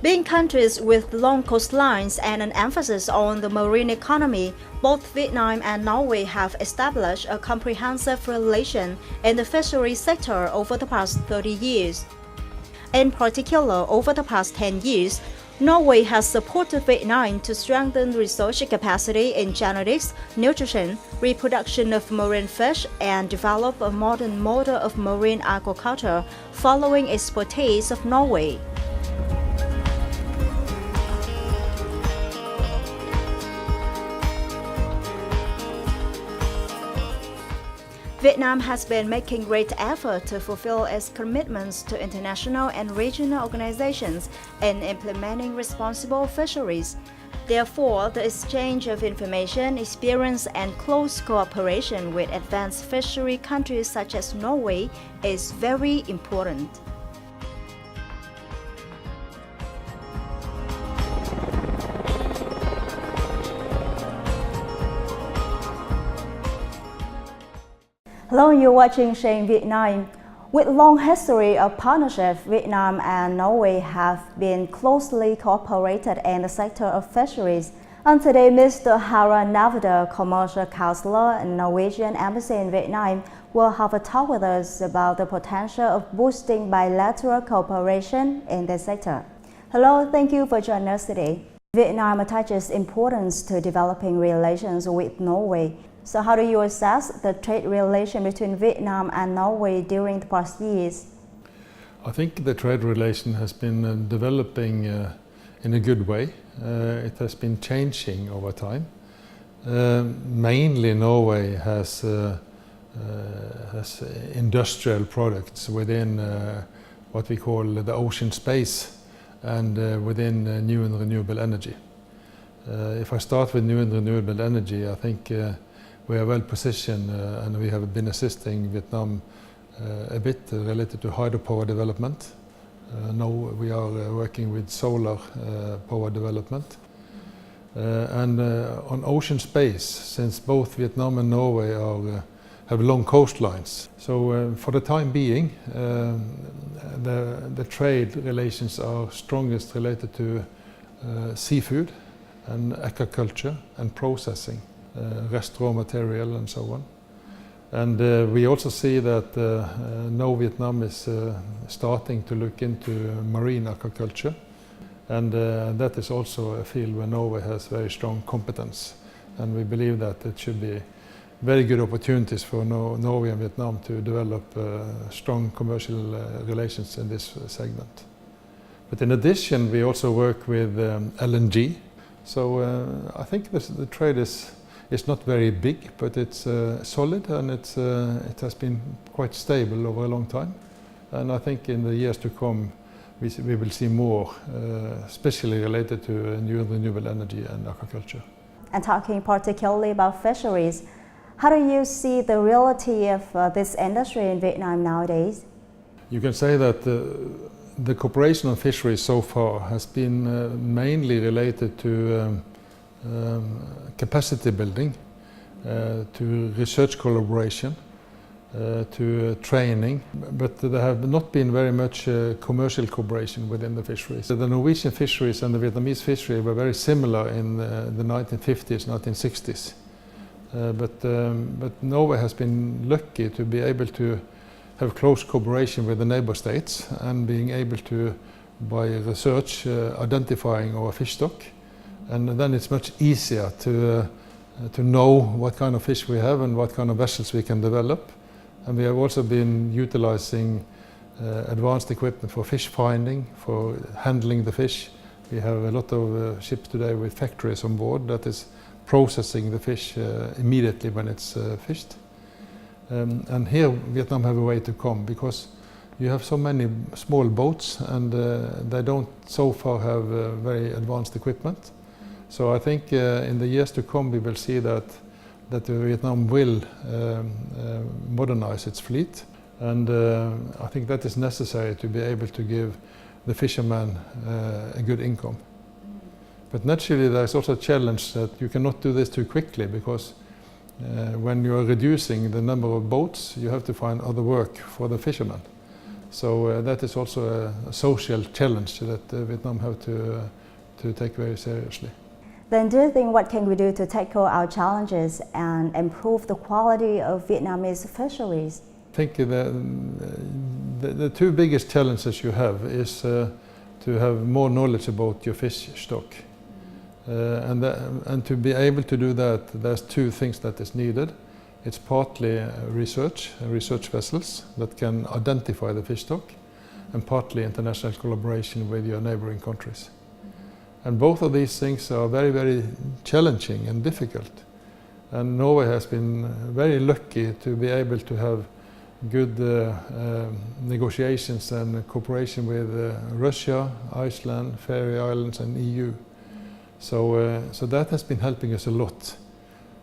Being countries with long coastlines and an emphasis on the marine economy, both Vietnam and Norway have established a comprehensive relation in the fisheries sector over the past 30 years. In particular, over the past 10 years, Norway has supported Vietnam to strengthen research capacity in genetics, nutrition, reproduction of marine fish, and develop a modern model of marine aquaculture following expertise of Norway. Vietnam has been making great effort to fulfill its commitments to international and regional organizations in implementing responsible fisheries. Therefore, the exchange of information, experience, and close cooperation with advanced fishery countries such as Norway is very important. Hello, you're watching Shane Vietnam. With long history of partnership, Vietnam and Norway have been closely cooperated in the sector of fisheries. And today, Mr. Hara Navada, Commercial Counselor in Norwegian Embassy in Vietnam, will have a talk with us about the potential of boosting bilateral cooperation in this sector. Hello, thank you for joining us today. Vietnam attaches importance to developing relations with Norway. So how do you assess the trade relation between Vietnam and Norway during the past years? I think the trade relation has been developing in a good way. It has been changing over time. Mainly Norway has industrial products within what we call the ocean space and within new and renewable energy. If I start with new and renewable energy, I think we are well positioned and we have been assisting Vietnam a bit related to hydropower development. Now we are working with solar power development. And on ocean space, since both Vietnam and Norway have long coastlines. So for the time being, the trade relations are strongest related to seafood and aquaculture and processing. Rest raw material and so on. And we also see that now Vietnam is starting to look into marine aquaculture, and that is also a field where Norway has very strong competence, and we believe that it should be very good opportunities for Norway and Vietnam to develop strong commercial relations in this segment. But in addition, we also work with LNG, so I think the trade is not very big, but it's solid, and it has been quite stable over a long time. And I think in the years to come, we will see more, especially related to new and renewable energy and aquaculture. And talking particularly about fisheries, how do you see the reality of this industry in Vietnam nowadays? You can say that the cooperation on fisheries so far has been mainly related to capacity building, to research collaboration, to training, but there have not been very much commercial cooperation within the fisheries. The Norwegian fisheries and the Vietnamese fishery were very similar in the 1950s, 1960s. But Norway has been lucky to be able to have close cooperation with the neighbor states and being able to, by research, identifying our fish stock. And then it's much easier to know what kind of fish we have and what kind of vessels we can develop. And we have also been utilizing advanced equipment for fish finding, for handling the fish. We have a lot of ships today with factories on board that is processing the fish immediately when it's fished. And here Vietnam have a way to come, because you have so many small boats and they don't so far have very advanced equipment. So I think in the years to come we will see that Vietnam will modernize its fleet, and I think that is necessary to be able to give the fishermen a good income. But naturally there is also a challenge that you cannot do this too quickly, because when you are reducing the number of boats, you have to find other work for the fishermen. So that is also a social challenge that Vietnam have to take very seriously. Then do you think what can we do to tackle our challenges and improve the quality of Vietnamese fisheries? I think the two biggest challenges you have is to have more knowledge about your fish stock. And to be able to do that, there's two things that is needed. It's partly research vessels that can identify the fish stock, and partly international collaboration with your neighboring countries. And both of these things are very, very challenging and difficult. And Norway has been very lucky to be able to have good negotiations and cooperation with Russia, Iceland, Faroe Islands and EU. So that has been helping us a lot.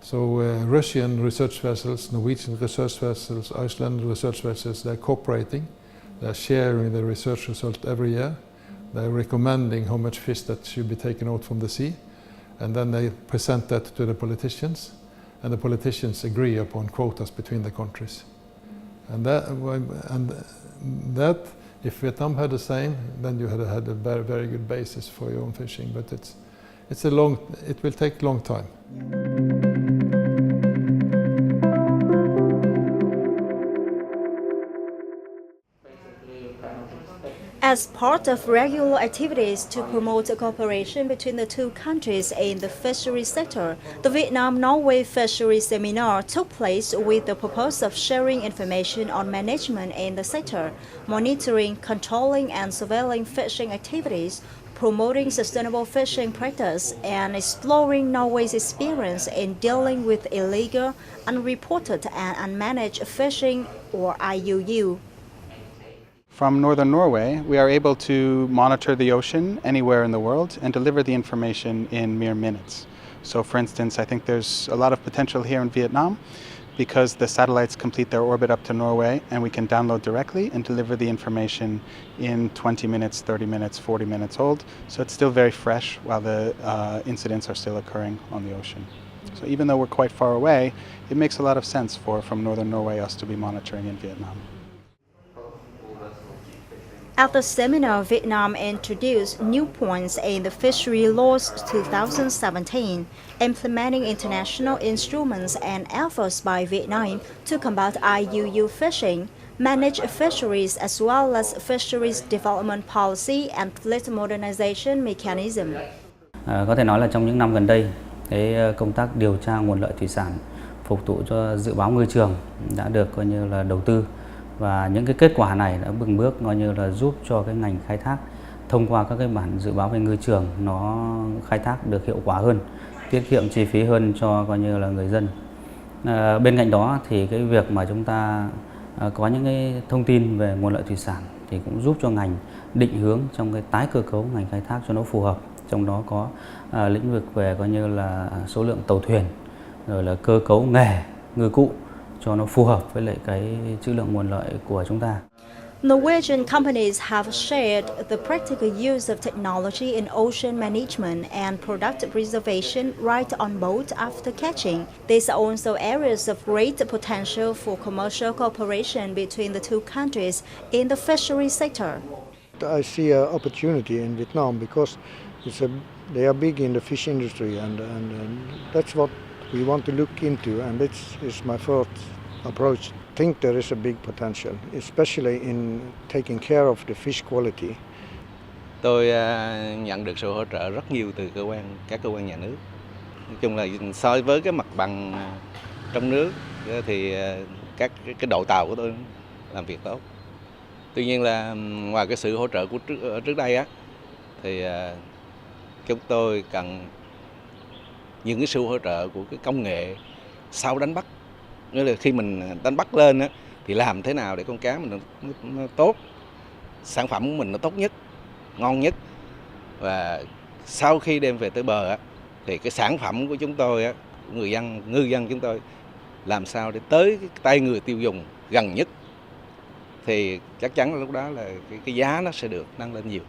So Russian research vessels, Norwegian research vessels, Icelandic research vessels, they're cooperating. They're sharing the research result every year. They're recommending how much fish that should be taken out from the sea. And then they present that to the politicians. And the politicians agree upon quotas between the countries. And that if Vietnam had the same, then you had a very, very good basis for your own fishing. But it will take a long time. As part of regular activities to promote cooperation between the two countries in the fisheries sector, the Vietnam-Norway Fisheries Seminar took place with the purpose of sharing information on management in the sector, monitoring, controlling and surveilling fishing activities, promoting sustainable fishing practice, and exploring Norway's experience in dealing with illegal, unreported and unmanaged fishing, or IUU. From northern Norway, we are able to monitor the ocean anywhere in the world and deliver the information in mere minutes. So for instance, I think there's a lot of potential here in Vietnam because the satellites complete their orbit up to Norway and we can download directly and deliver the information in 20 minutes, 30 minutes, 40 minutes old. So it's still very fresh while the incidents are still occurring on the ocean. So even though we're quite far away, it makes a lot of sense from northern Norway us to be monitoring in Vietnam. At the seminar, Vietnam introduced new points in the Fishery Laws 2017, implementing international instruments and efforts by Vietnam to combat IUU fishing, manage fisheries as well as fisheries development policy and fleet modernization mechanism. Có thể nói là trong những năm gần đây, công tác điều tra nguồn lợi thủy sản phục vụ cho dự báo ngư trường đã được coi như là đầu tư. Và những cái kết quả này đã từng bước coi như là giúp cho cái ngành khai thác thông qua các cái bản dự báo về ngư trường nó khai thác được hiệu quả hơn, tiết kiệm chi phí hơn cho coi như là người dân. Bên cạnh đó thì cái việc mà chúng ta có những cái thông tin về nguồn lợi thủy sản thì cũng giúp cho ngành định hướng trong cái tái cơ cấu ngành khai thác cho nó phù hợp. Trong đó có lĩnh vực về coi như là số lượng tàu thuyền, rồi là cơ cấu nghề ngư cụ cho nó phù hợp với lại cái trữ lượng nguồn lợi của chúng ta. Norwegian companies have shared the practical use of technology in ocean management and product preservation right on boat after catching. These are also areas of great potential for commercial cooperation between the two countries in the fishery sector. I see an opportunity in Vietnam because they are big in the fish industry and that's what we want to look into, and it's my first approach. I think there is a big potential, especially in taking care of the fish quality. Tôi nhận được sự hỗ trợ rất nhiều từ các cơ quan nhà nước. Nói chung là so với cái mặt bằng trong nước thì cái đội tàu của tôi làm việc tốt. Tuy nhiên là ngoài cái sự hỗ trợ của trước đây á thì chúng tôi cần những cái sự hỗ trợ của cái công nghệ sau đánh bắt. Nghĩa là khi mình đánh bắt lên á, thì làm thế nào để con cá mình nó tốt, sản phẩm của mình nó tốt nhất, ngon nhất. Và sau khi đem về tới bờ á, thì cái sản phẩm của chúng tôi á, ngư dân chúng tôi làm sao để tới cái tay người tiêu dùng gần nhất, thì chắc chắn là lúc đó là cái giá nó sẽ được nâng lên nhiều.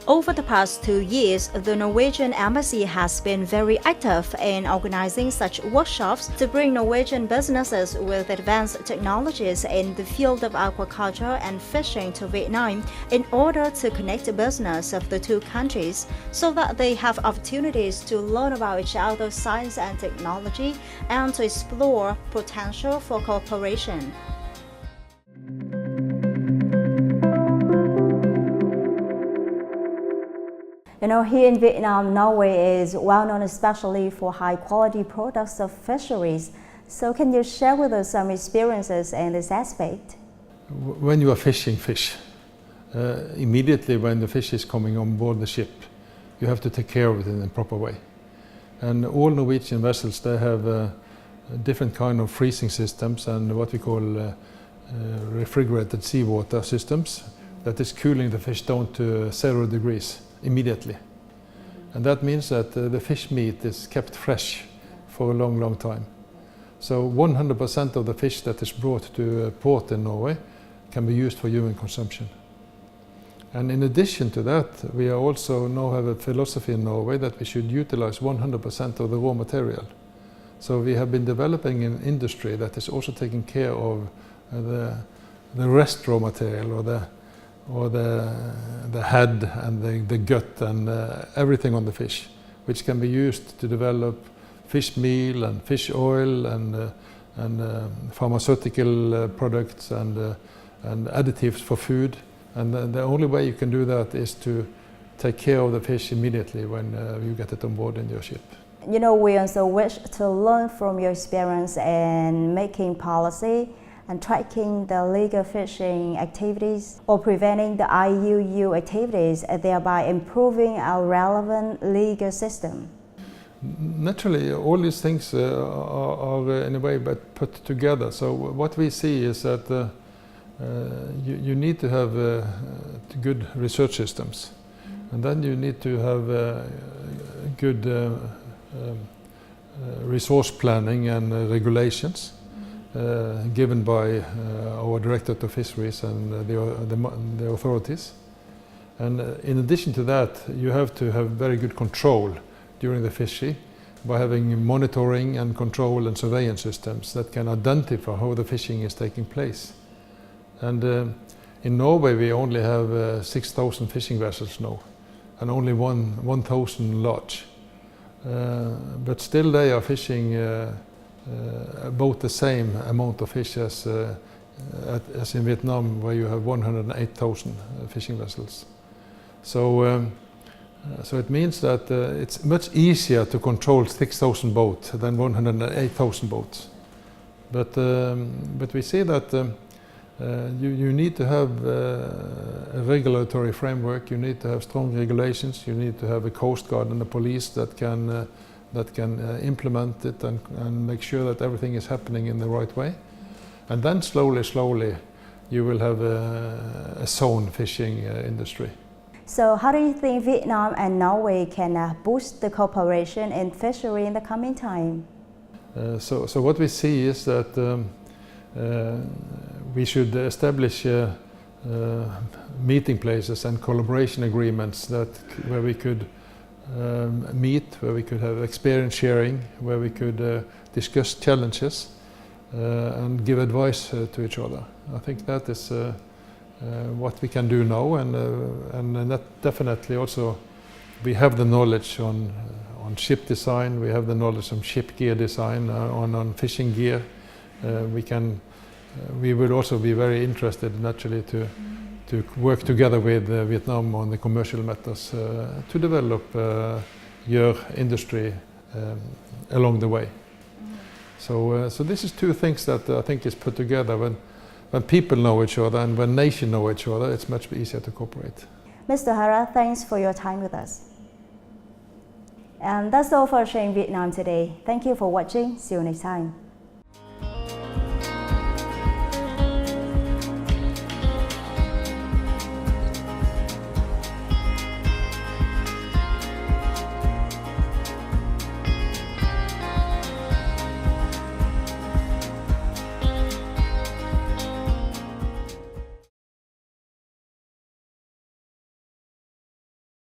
Over the past 2 years, the Norwegian Embassy has been very active in organizing such workshops to bring Norwegian businesses with advanced technologies in the field of aquaculture and fishing to Vietnam in order to connect the business of the two countries so that they have opportunities to learn about each other's science and technology and to explore potential for cooperation. You know, here in Vietnam, Norway is well known especially for high quality products of fisheries. So can you share with us some experiences in this aspect? When you are fishing fish, immediately when the fish is coming on board the ship, you have to take care of it in a proper way. And all Norwegian vessels, they have different kind of freezing systems and what we call refrigerated seawater systems that is cooling the fish down to 0 degrees immediately. And that means that the fish meat is kept fresh for a long, long time. So 100% of the fish that is brought to port in Norway can be used for human consumption. And in addition to that, we also now have a philosophy in Norway that we should utilize 100% of the raw material. So we have been developing an industry that is also taking care of the rest raw material or the head and the gut and everything on the fish, which can be used to develop fish meal and fish oil and pharmaceutical products and additives for food. And the only way you can do that is to take care of the fish immediately when you get it on board in your ship. You know, we also wish to learn from your experience in making policy and tracking the illegal fishing activities or preventing the IUU activities, thereby improving our relevant legal system. Naturally, all these things are in a way but put together. So what we see is that you need to have good research systems, and then you need to have good resource planning and regulations given by our Directorate of Fisheries and the authorities. And in addition to that, you have to have very good control during the fishery by having monitoring and control and surveillance systems that can identify how the fishing is taking place. And in Norway we only have 6,000 fishing vessels now and only 1,000 large. But still they are fishing about the same amount of fish as in Vietnam, where you have 108,000 fishing vessels. So it means that it's much easier to control 6,000 boats than 108,000 boats. But we see that you need to have a regulatory framework, you need to have strong regulations, you need to have a coast guard and a police that can implement it and make sure that everything is happening in the right way. And then slowly you will have a zone fishing industry. So how do you think Vietnam and Norway can boost the cooperation in fishery in the coming time? So what we see is that we should establish meeting places and collaboration agreements where we could meet, where we could have experience sharing, where we could discuss challenges and give advice to each other. I think that is what we can do now, and that definitely also we have the knowledge on ship design, we have the knowledge on ship gear design, on fishing gear. We would also be very interested naturally to work together with Vietnam on the commercial matters to develop your industry along the way. So this is two things that I think is put together. When people know each other and when nations know each other, it's much easier to cooperate. Mr. Hara, thanks for your time with us. And that's all for Shane Vietnam today. Thank you for watching. See you next time.